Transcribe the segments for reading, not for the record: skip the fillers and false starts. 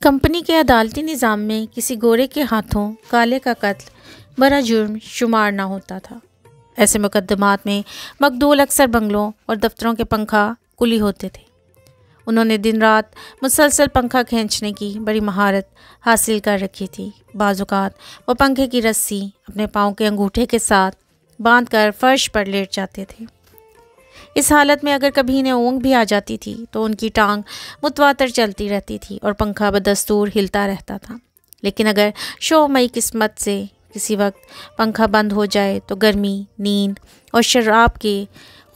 Company کے عدالتی نظام میں کسی گورے کے ہاتھوں کالے کا قتل بڑا جرم شمار نہ ہوتا تھا۔ ایسے مقدمات میں مقتول اکثر بنگلوں اور دفتروں کے پنکھا کلی ہوتے تھے۔ انہوں نے دن رات مسلسل پنکھا کھینچنے کی بڑی مہارت حاصل کر رکھی تھی۔ بعض اوقات وہ پنکھے کی رسی اپنے پاؤں کے انگوٹھے کے ساتھ باندھ کر فرش پر لیٹ جاتے تھے۔ اس حالت میں اگر کبھی انہیں اونگ بھی آ جاتی تھی تو ان کی ٹانگ متواتر چلتی رہتی تھی اور پنکھا بدستور ہلتا رہتا تھا۔ لیکن اگر شومئی قسمت سے کسی وقت پنکھا بند ہو جائے تو گرمی، نیند اور شراب کے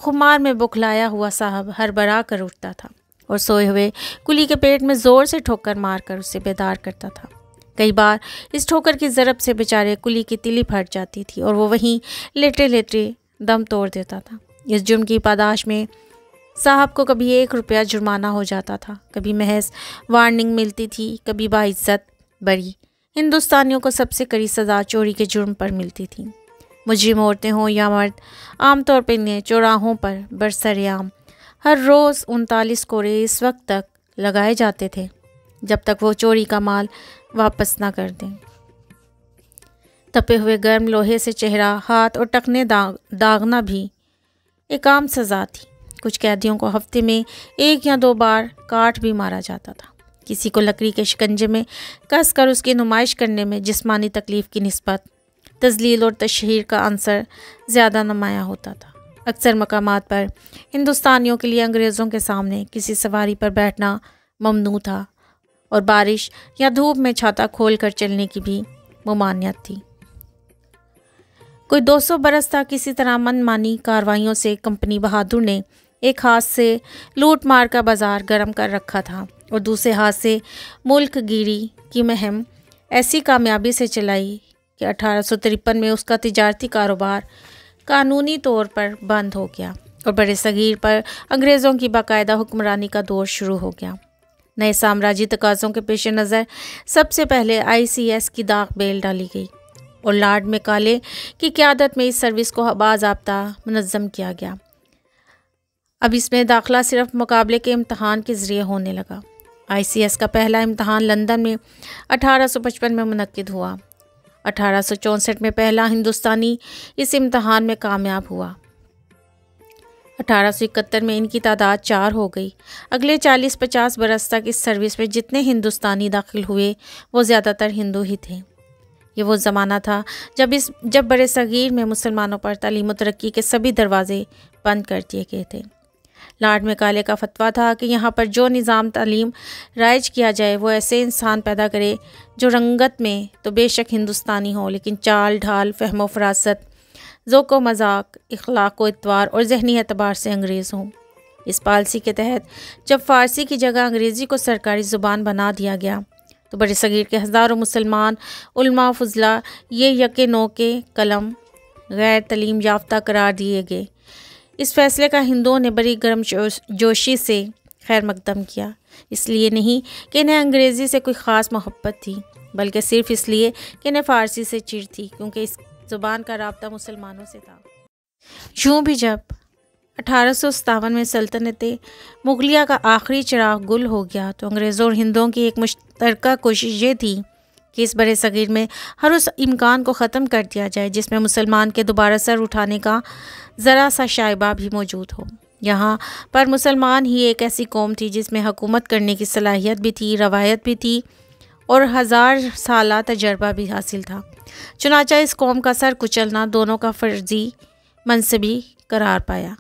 خمار میں بکھلایا ہوا صاحب ہڑبڑا کر اٹھتا تھا اور سوئے ہوئے کلی کے پیٹ میں زور سے ٹھوکر مار کر اسے بیدار کرتا تھا۔ کئی بار اس ٹھوکر کی ضرب سے بیچارے کلی کی تلی پھٹ جاتی تھی اور وہ وہیں لیٹے لیٹے دم توڑ دیتا تھا۔ اس جرم کی پاداش میں صاحب کو کبھی 1 روپیہ جرمانہ ہو جاتا تھا، کبھی محض وارننگ ملتی تھی، کبھی باعزت بری۔ ہندوستانیوں کو سب سے کڑی سزا چوری کے جرم پر ملتی تھی۔ مجرم عورتیں ہوں یا مرد، عام طور پر انہیں چوراہوں پر برسر عام ہر روز 39 کوڑے اس وقت تک لگائے جاتے تھے جب تک وہ چوری کا مال واپس نہ کر دیں۔ تپے ہوئے گرم لوہے سے چہرہ، ہاتھ اور ٹخنے داغنا بھی ایک عام سزا تھی۔ کچھ قیدیوں کو ہفتے میں 1 یا 2 بار کاٹ بھی مارا جاتا تھا۔ کسی کو لکڑی کے شکنجے میں کس کر اس کی نمائش کرنے میں جسمانی تکلیف کی نسبت تذلیل اور تشہیر کا عنصر زیادہ نمایاں ہوتا تھا۔ اکثر مقامات پر ہندوستانیوں کے لیے انگریزوں کے سامنے کسی سواری پر بیٹھنا ممنوع تھا اور بارش یا دھوپ میں چھاتا کھول کر چلنے کی بھی ممانعت تھی۔ کوئی 200 برس تک کسی طرح من مانی کارروائیوں سے کمپنی بہادر نے ایک ہاتھ سے لوٹ مار کا بازار گرم کر رکھا تھا اور دوسرے ہاتھ سے ملک گیری کی مہم ایسی کامیابی سے چلائی کہ 1853 میں اس کا تجارتی کاروبار قانونی طور پر بند ہو گیا اور بڑے صغیر پر انگریزوں کی باقاعدہ حکمرانی کا دور شروع ہو گیا۔ نئے سامراجی تقاضوں کے پیش نظر سب سے پہلے ICS کی داغ بیل ڈالی گئی اور لارڈ میکالے کی قیادت میں اس سروس کو باضابطہ منظم کیا گیا۔ اب اس میں داخلہ صرف مقابلے کے امتحان کے ذریعے ہونے لگا۔ ICS کا پہلا امتحان لندن میں 1855 میں منعقد ہوا۔ 1864 میں پہلا ہندوستانی اس امتحان میں کامیاب ہوا۔ 1871 میں ان کی تعداد 4 ہو گئی۔ اگلے 40-50 برس تک اس سروس میں جتنے ہندوستانی داخل ہوئے وہ زیادہ تر ہندو ہی تھے۔ یہ وہ زمانہ تھا جب بڑے صغیر میں مسلمانوں پر تعلیم و ترقی کے سبھی دروازے بند کر دیے گئے تھے۔ لارڈ میکالے کا فتویٰ تھا کہ یہاں پر جو نظام تعلیم رائج کیا جائے وہ ایسے انسان پیدا کرے جو رنگت میں تو بے شک ہندوستانی ہو لیکن چال ڈھال، فہم و فراست، ذوق و مذاق، اخلاق و اطوار اور ذہنی اعتبار سے انگریز ہوں۔ اس پالیسی کے تحت جب فارسی کی جگہ انگریزی کو سرکاری زبان بنا دیا گیا تو بڑے صغیر کے ہزاروں مسلمان علماء و فضلاء یہ یکے نو کے قلم غیر تعلیم یافتہ قرار دیے گئے۔ اس فیصلے کا ہندوؤں نے بڑی گرم جوشی سے خیر مقدم کیا، اس لیے نہیں کہ انہیں انگریزی سے کوئی خاص محبت تھی بلکہ صرف اس لیے کہ انہیں فارسی سے چڑ تھی کیونکہ اس زبان کا رابطہ مسلمانوں سے تھا۔ یوں بھی جب 1857 میں سلطنت مغلیہ کا آخری چراغ گل ہو گیا تو انگریزوں اور ہندوؤں کی ایک مشترکہ کوشش یہ تھی کہ اس بڑے صغیر میں ہر اس امکان کو ختم کر دیا جائے جس میں مسلمان کے دوبارہ سر اٹھانے کا ذرا سا شائبہ بھی موجود ہو۔ یہاں پر مسلمان ہی ایک ایسی قوم تھی جس میں حکومت کرنے کی صلاحیت بھی تھی، روایت بھی تھی اور 1000 سالہ تجربہ بھی حاصل تھا۔ چنانچہ اس قوم کا سر کچلنا دونوں کا فرضی منصبی قرار پایا۔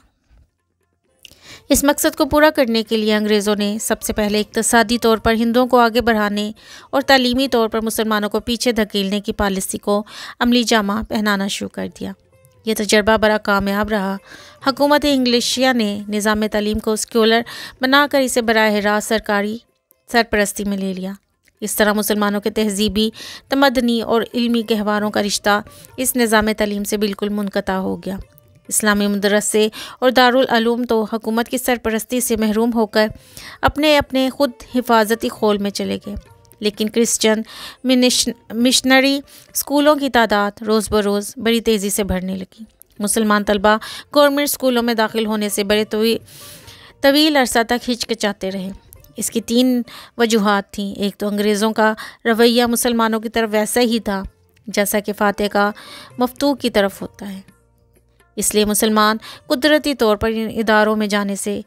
اس مقصد کو پورا کرنے کے لیے انگریزوں نے سب سے پہلے اقتصادی طور پر ہندوؤں کو آگے بڑھانے اور تعلیمی طور پر مسلمانوں کو پیچھے دھکیلنے کی پالیسی کو عملی جامہ پہنانا شروع کر دیا۔ یہ تجربہ بڑا کامیاب رہا۔ حکومت انگلشیہ نے نظام تعلیم کو سیکولر بنا کر اسے براہ راست سرکاری سرپرستی میں لے لیا۔ اس طرح مسلمانوں کے تہذیبی، تمدنی اور علمی گہواروں کا رشتہ اس نظام تعلیم سے بالکل منقطع ہو گیا۔ اسلامی مدرسے اور دارالعلوم تو حکومت کی سرپرستی سے محروم ہو کر اپنے اپنے خود حفاظتی خول میں چلے گئے، لیکن کرسچن مشنری اسکولوں کی تعداد روز بروز بڑی تیزی سے بڑھنے لگی۔ مسلمان طلبہ گورنمنٹ اسکولوں میں داخل ہونے سے بڑے طویل عرصہ تک ہچکچاتے رہے۔ اس کی 3 وجوہات تھیں۔ ایک تو انگریزوں کا رویہ مسلمانوں کی طرف ویسا ہی تھا جیسا کہ فاتح کا مفتوح کی طرف ہوتا ہے، اس لیے مسلمان قدرتی طور پر ان اداروں میں جانے سے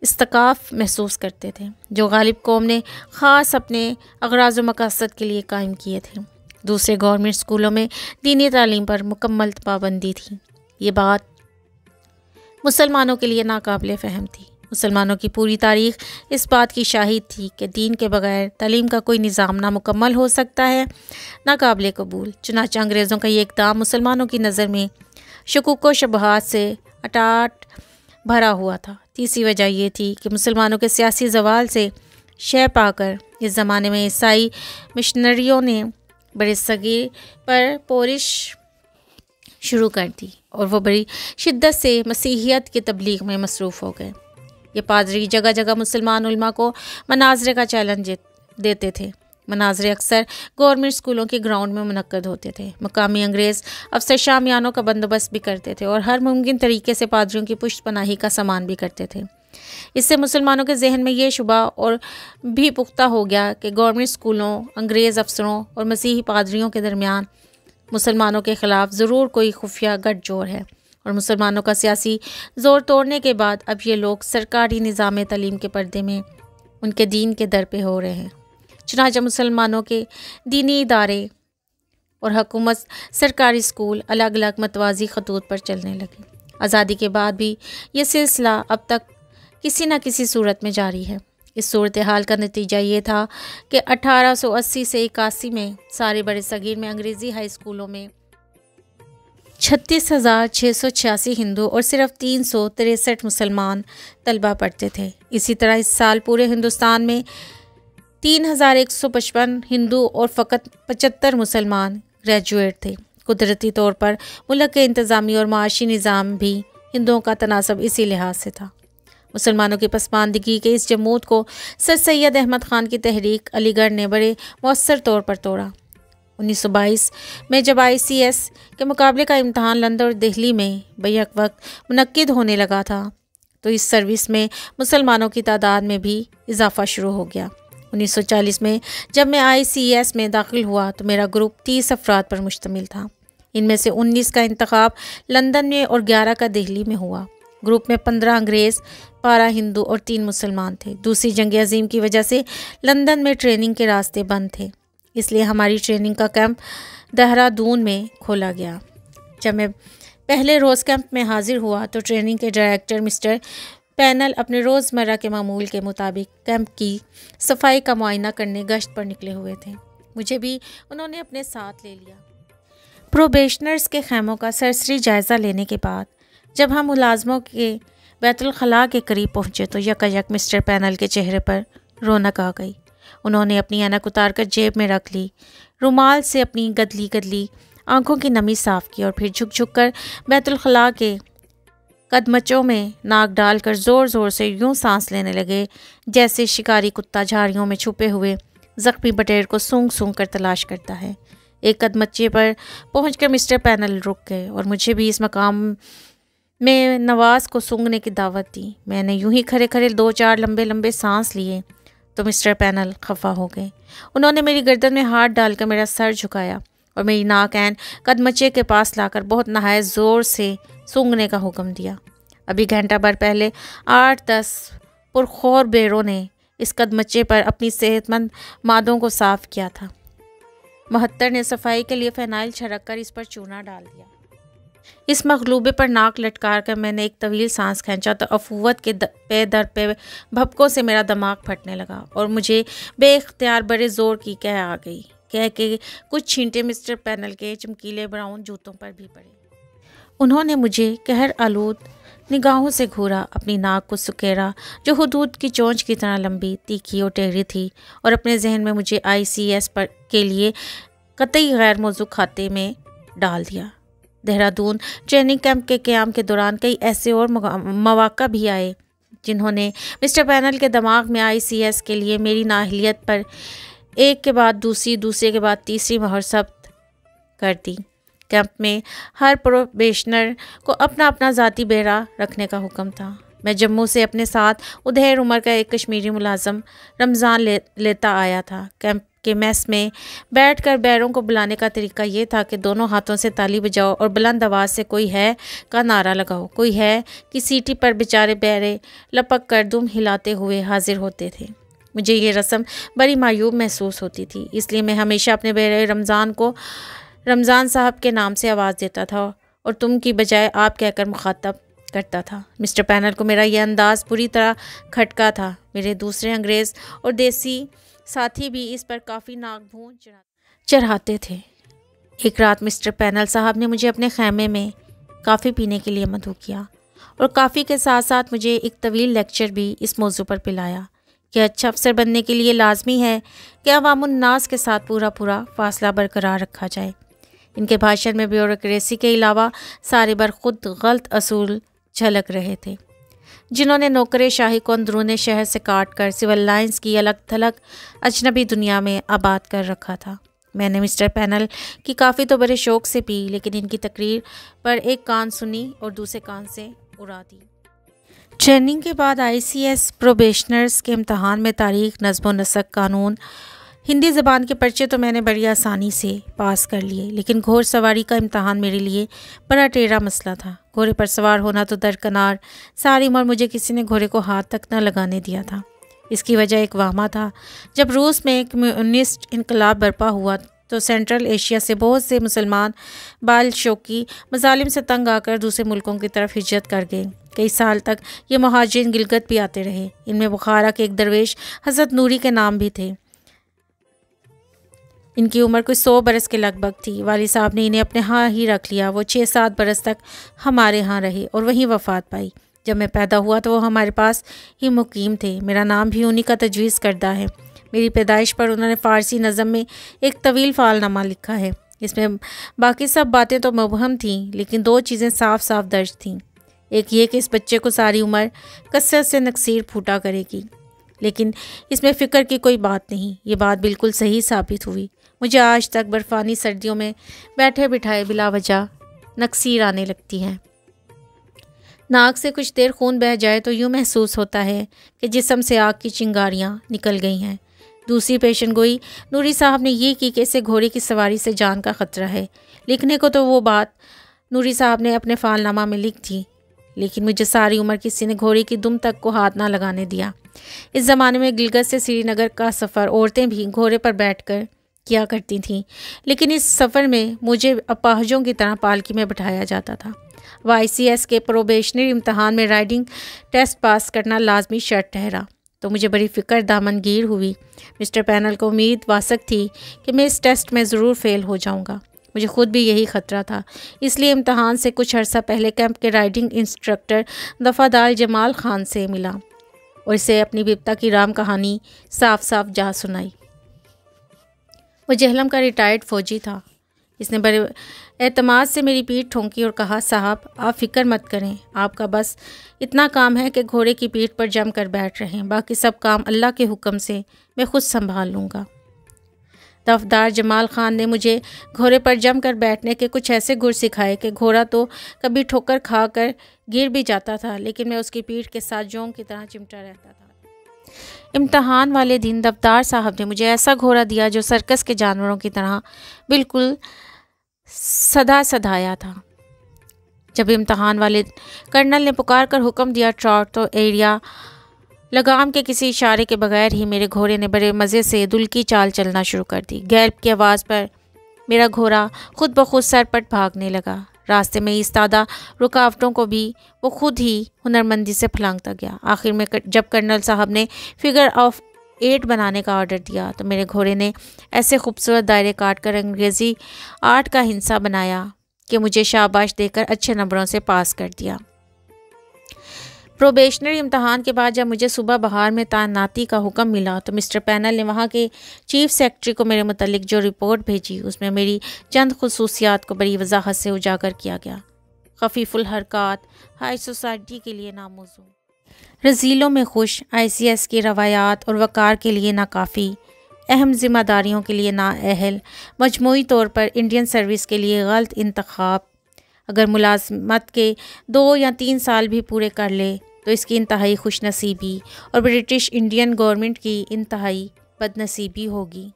استقاف محسوس کرتے تھے جو غالب قوم نے خاص اپنے اغراض و مقاصد کے لیے قائم کیے تھے۔ دوسرے، گورنمنٹ اسکولوں میں دینی تعلیم پر مکمل پابندی تھی۔ یہ بات مسلمانوں کے لیے ناقابل فہم تھی۔ مسلمانوں کی پوری تاریخ اس بات کی شاہد تھی کہ دین کے بغیر تعلیم کا کوئی نظام نہ مکمل ہو سکتا ہے، ناقابل قبول۔ چنانچہ انگریزوں کا یہ اقدام مسلمانوں کی نظر میں شکوک و شبہات سے اٹاٹ بھرا ہوا تھا۔ تیسری وجہ یہ تھی کہ مسلمانوں کے سیاسی زوال سے شے پا کر اس زمانے میں عیسائی مشنریوں نے بڑے صغیر پر پورش شروع کر دی اور وہ بڑی شدت سے مسیحیت کی تبلیغ میں مصروف ہو گئے۔ یہ پادری جگہ جگہ مسلمان علماء کو مناظرے کا چیلنج دیتے تھے۔ مناظرے اکثر گورنمنٹ اسکولوں کے گراؤنڈ میں منعقد ہوتے تھے۔ مقامی انگریز افسر شامیانوں کا بندوبست بھی کرتے تھے اور ہر ممکن طریقے سے پادریوں کی پشت پناہی کا سامان بھی کرتے تھے۔ اس سے مسلمانوں کے ذہن میں یہ شبہ اور بھی پختہ ہو گیا کہ گورنمنٹ اسکولوں، انگریز افسروں اور مسیحی پادریوں کے درمیان مسلمانوں کے خلاف ضرور کوئی خفیہ گٹھ جوڑ ہے، اور مسلمانوں کا سیاسی زور توڑنے کے بعد اب یہ لوگ سرکاری نظام تعلیم کے پردے میں ان کے دین کے در پہ ہو رہے ہیں۔ چنانچہ مسلمانوں کے دینی ادارے اور حکومت سرکاری اسکول الگ الگ متوازی خطوط پر چلنے لگے۔ آزادی کے بعد بھی یہ سلسلہ اب تک کسی نہ کسی صورت میں جاری ہے۔ اس صورتحال کا نتیجہ یہ تھا کہ 1880 سے 81 میں سارے بڑے صغیر میں انگریزی ہائی اسکولوں میں 36,686 ہندو اور صرف 363 مسلمان طلبہ پڑھتے تھے۔ اسی طرح اس سال پورے ہندوستان میں 3,155 ہندو اور فقط 75 مسلمان گریجویٹ تھے۔ قدرتی طور پر ملک کے انتظامی اور معاشی نظام بھی ہندوؤں کا تناسب اسی لحاظ سے تھا۔ مسلمانوں کی پسماندگی کے اس جمود کو سر سید احمد خان کی تحریک علی گڑھ نے بڑے مؤثر طور پر توڑا۔ 1922 میں جب ICS کے مقابلے کا امتحان لندن اور دہلی میں بیک وقت منعقد ہونے لگا تھا تو اس سروس میں مسلمانوں کی تعداد میں بھی اضافہ شروع ہو گیا۔ 1940 میں جب میں ICS میں داخل ہوا تو میرا گروپ 30 افراد پر مشتمل تھا۔ ان میں سے 19 کا انتخاب لندن میں اور 11 کا دہلی میں ہوا۔ گروپ میں 15 انگریز، 12 ہندو اور 3 مسلمان تھے۔ دوسری جنگ عظیم کی وجہ سے لندن میں ٹریننگ کے راستے بند تھے، اس لیے ہماری ٹریننگ کا کیمپ دہرادون میں کھولا گیا۔ جب میں پہلے روز کیمپ میں حاضر ہوا تو ٹریننگ کے ڈائریکٹر مسٹر پینل اپنے روزمرہ کے معمول کے مطابق کیمپ کی صفائی کا معائنہ کرنے گشت پر نکلے ہوئے تھے۔ مجھے بھی انہوں نے اپنے ساتھ لے لیا۔ پروبیشنرز کے خیموں کا سرسری جائزہ لینے کے بعد جب ہم ملازموں کے بیت الخلاء کے قریب پہنچے تو یکایک مسٹر پینل کے چہرے پر رونق آ گئی۔ انہوں نے اپنی اینک اتار کر جیب میں رکھ لی، رومال سے اپنی گدلی گدلی آنکھوں کی نمی صاف کی اور پھر جھک جھک کر بیت الخلاء کے قدمچوں میں ناک ڈال کر زور زور سے یوں سانس لینے لگے جیسے شکاری کتا جھاڑیوں میں چھپے ہوئے زخمی بٹیر کو سونگ سونگ کر تلاش کرتا ہے۔ ایک قدمچے پر پہنچ کر مسٹر پینل رک گئے اور مجھے بھی اس مقام میں نواز کو سونگنے کی دعوت دی۔ میں نے یوں ہی کھڑے کھڑے 2-4 لمبے لمبے سانس لیے تو مسٹر پینل خفا ہو گئے۔ انہوں نے میری گردن میں ہاتھ ڈال کر میرا سر جھکایا اور میری ناک عین قدمچے کے پاس لا کر بہت نہایت زور سے سونگنے کا حکم دیا۔ ابھی گھنٹہ بھر پہلے 8-10 پرخور بیروں نے اس قدمچے پر اپنی صحت مند مادوں کو صاف کیا تھا۔ محتر نے صفائی کے لیے فینائل چھڑک کر اس پر چونا ڈال دیا۔ اس مغلوبے پر ناک لٹکا کر میں نے ایک طویل سانس کھینچا تو افوت کے پے در پہ بھپکوں سے میرا دماغ پھٹنے لگا اور مجھے بے اختیار بڑے زور کی کہہ آ گئی۔ کہہ کے کچھ چھینٹے مسٹر پینل کے چمکیلے براؤن جوتوں پر بھی پڑے۔ انہوں نے مجھے قہر آلود نگاہوں سے گھورا، اپنی ناک کو سکیرا جو حدود کی چونچ کی طرح لمبی، تیکھی اور ٹیڑھی تھی، اور اپنے ذہن میں مجھے ICS کے لیے قطعی غیر موضوع کھاتے میں ڈال دیا۔ دہرادون ٹریننگ کیمپ کے قیام کے دوران کئی ایسے اور مواقع بھی آئے جنہوں نے مسٹر پینل کے دماغ میں ICS کے لیے میری نااہلیت پر ایک کے بعد دوسرے کے بعد تیسری مہر ثبت کر دی۔ کیمپ میں ہر پروبیشنر کو اپنا اپنا ذاتی بیڑا رکھنے کا حکم تھا۔ میں جموں سے اپنے ساتھ ادھیر عمر کا ایک کشمیری ملازم رمضان لیتا آیا تھا۔ کیمپ کے میس میں بیٹھ کر بیروں کو بلانے کا طریقہ یہ تھا کہ دونوں ہاتھوں سے تالی بجاؤ اور بلند آواز سے کوئی ہے کا نعرہ لگاؤ، کوئی ہے کہ سیٹی پر بیچارے بیرے لپک کر دم ہلاتے ہوئے حاضر ہوتے تھے۔ مجھے یہ رسم بڑی معیوب محسوس ہوتی تھی، اس لیے میں ہمیشہ اپنے بیرے رمضان کو رمضان صاحب کے نام سے آواز دیتا تھا اور تم کی بجائے آپ کہہ کر مخاطب کرتا تھا۔ مسٹر پینل کو میرا یہ انداز پوری طرح کھٹکا تھا۔ میرے دوسرے انگریز اور دیسی ساتھی بھی اس پر کافی ناک بھون چڑھاتے تھے۔ ایک رات مسٹر پینل صاحب نے مجھے اپنے خیمے میں کافی پینے کے لیے مدعو کیا اور کافی کے ساتھ ساتھ مجھے ایک طویل لیکچر بھی اس موضوع پر پلایا کہ اچھا افسر بننے کے لیے لازمی ہے کہ عوام الناس کے ساتھ پورا فاصلہ برقرار رکھا جائے۔ ان کے بھاشن میں بیوروکریسی کے علاوہ سارے بر خود غلط اصول جھلک رہے تھے، جنہوں نے نوکر شاہی کو اندرون شہر سے کاٹ کر سول لائنز کی الگ تھلگ اجنبی دنیا میں آباد کر رکھا تھا۔ میں نے مسٹر پینل کی کافی تو بڑے شوق سے پی، لیکن ان کی تقریر پر ایک کان سنی اور دوسرے کان سے اڑا دی۔ ٹریننگ کے بعد ICS پروبیشنرز کے امتحان میں تاریخ، نظم و نسق، قانون، ہندی زبان کے پرچے تو میں نے بڑی آسانی سے پاس کر لیے، لیکن گھوڑ سواری کا امتحان میرے لیے بڑا ٹیڑھا مسئلہ تھا۔ گھوڑے پر سوار ہونا تو درکنار، ساری عمر مجھے کسی نے گھوڑے کو ہاتھ تک نہ لگانے دیا تھا۔ اس کی وجہ ایک واہمہ تھا۔ جب روس میں کمیونسٹ انقلاب برپا ہوا تو سینٹرل ایشیا سے بہت سے مسلمان بالشوکی مظالم سے تنگ آ کر دوسرے ملکوں کی طرف ہجرت کر گئے۔ کئی سال تک یہ مہاجرین گلگت بھی آتے رہے۔ ان میں بخارا کے ایک درویش حضرت نوری کے نام بھی تھے۔ ان کی عمر کوئی 100 برس کے لگ بھگ تھی۔ والد صاحب نے انہیں اپنے ہاں ہی رکھ لیا۔ وہ 6-7 برس تک ہمارے ہاں رہے اور وہیں وفات پائی۔ جب میں پیدا ہوا تو وہ ہمارے پاس ہی مقیم تھے۔ میرا نام بھی انہی کا تجویز کردہ ہے۔ میری پیدائش پر انہوں نے فارسی نظم میں ایک طویل فعالنامہ لکھا ہے۔ اس میں باقی سب باتیں تو مبہم تھیں، لیکن 2 چیزیں صاف صاف درج تھیں۔ ایک یہ کہ اس بچے کو ساری عمر کثرت سے نکسیر پھوٹا کرے گی، لیکن اس میں فکر کی کوئی بات نہیں۔ یہ بات بالکل صحیح ثابت ہوئی۔ مجھے آج تک برفانی سردیوں میں بیٹھے بٹھائے بلا وجہ نکسیر آنے لگتی ہے۔ ناک سے کچھ دیر خون بہہ جائے تو یوں محسوس ہوتا ہے کہ جسم سے آگ کی چنگاریاں نکل گئی ہیں۔ دوسری پیشن گوئی نوری صاحب نے یہ کی کہ اسے گھوڑے کی سواری سے جان کا خطرہ ہے۔ لکھنے کو تو وہ بات نوری صاحب نے اپنے فعالنامہ میں لکھ تھی، لیکن مجھے ساری عمر کسی نے گھوڑے کی دم تک کو ہاتھ نہ لگانے دیا۔ اس زمانے میں گلگت سے سری نگر کا سفر عورتیں بھی گھوڑے پر بیٹھ کر کیا کرتی تھیں، لیکن اس سفر میں مجھے اپاہجوں کی طرح پالکی میں بٹھایا جاتا تھا۔ وہ ICS کے پروبیشنری امتحان میں رائڈنگ ٹیسٹ پاس کرنا لازمی شرط ٹھہرا تو مجھے بڑی فکر دامن گیر ہوئی۔ مسٹر پینل کو امید واسق تھی کہ میں اس ٹیسٹ میں ضرور فیل ہو جاؤں گا۔ مجھے خود بھی یہی خطرہ تھا، اس لیے امتحان سے کچھ عرصہ پہلے کیمپ کے رائڈنگ انسٹرکٹر دفعہ جمال خان سے ملا اور اسے اپنی بپتا کی رام کہانی صاف صاف جا سنائی۔ وہ جہلم کا ریٹائرڈ فوجی تھا۔ اس نے بڑے اعتماد سے میری پیٹھ ٹھونکی اور کہا، صاحب آپ فکر مت کریں، آپ کا بس اتنا کام ہے کہ گھوڑے کی پیٹھ پر جم کر بیٹھ رہیں، باقی سب کام اللہ کے حکم سے میں خود سنبھال لوں گا۔ دفدار جمال خان نے مجھے گھوڑے پر جم کر بیٹھنے کے کچھ ایسے گر سکھائے کہ گھوڑا تو کبھی ٹھوکر کھا کر گر بھی جاتا تھا، لیکن میں اس کی پیٹھ کے ساتھ جونگ کی طرح چمٹا رہتا تھا۔ امتحان والے دن دفدار صاحب نے مجھے ایسا گھوڑا دیا جو سرکس کے جانوروں کی طرح بالکل سدایا تھا۔ جب امتحان والے کرنل نے پکار کر حکم دیا ٹراٹ، تو ایریا لگام کے کسی اشارے کے بغیر ہی میرے گھوڑے نے بڑے مزے سے دل کی چال چلنا شروع کر دی۔ گیلپ کی آواز پر میرا گھوڑا خود بخود سرپٹ بھاگنے لگا۔ راستے میں ایستادہ رکاوٹوں کو بھی وہ خود ہی ہنرمندی سے پھلانگتا گیا۔ آخر میں جب کرنل صاحب نے فگر آف 8 بنانے کا آرڈر دیا تو میرے گھوڑے نے ایسے خوبصورت دائرے کاٹ کر انگریزی 8 کا ہندسہ بنایا کہ مجھے شاباش دے کر اچھے نمبروں سے پاس کر دیا۔ پروبیشنری امتحان کے بعد جب مجھے صوبہ بہار میں تعیناتی کا حکم ملا تو مسٹر پینل نے وہاں کے چیف سیکرٹری کو میرے متعلق جو رپورٹ بھیجی اس میں میری چند خصوصیات کو بڑی وضاحت سے اجاگر کیا گیا۔ خفیف الحرکات، ہائی سوسائٹی کے لیے ناموزوں، رذیلوں میں خوش، ICS کی روایات اور وقار کے لیے ناکافی، اہم ذمہ داریوں کے لیے نااہل، مجموعی طور پر انڈین سروس کے لیے غلط انتخاب، اگر ملازمت کے 2 یا 3 سال بھی پورے کر لے تو اس کی انتہائی خوش نصیبی اور برٹش انڈین گورنمنٹ کی انتہائی بد نصیبی ہوگی۔